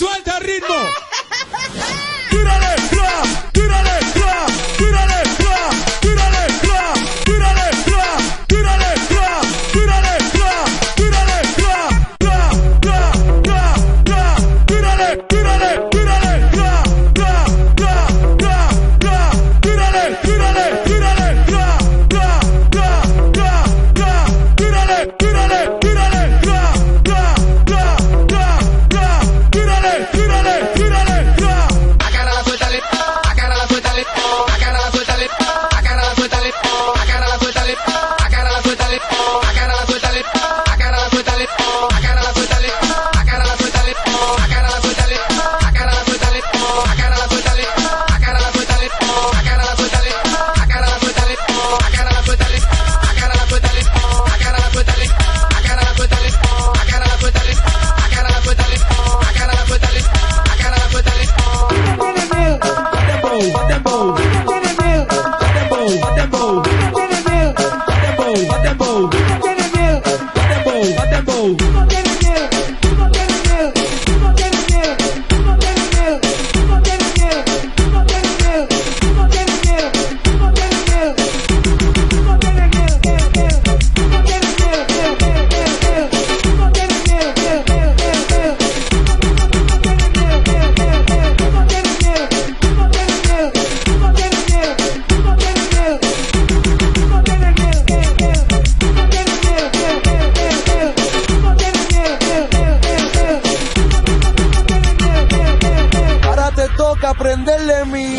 Suelta el ritmo. Tírale, bla, tírale, bla, tírale, bla, tírale, bla, tírale, bla, tírale, bla, tírale, bla, tírale, bla, bla, bla, bla, bla, tírale, tírale, tírale, bla, bla, bla, bla, bla, tírale, tírale, tírale, bla, bla, bla, bla, bla, tírale, tírale, tírale, bla, bla, bla, bla, bla, tírale, tírale, tírale, bla. Ahora te toca aprenderle a mí.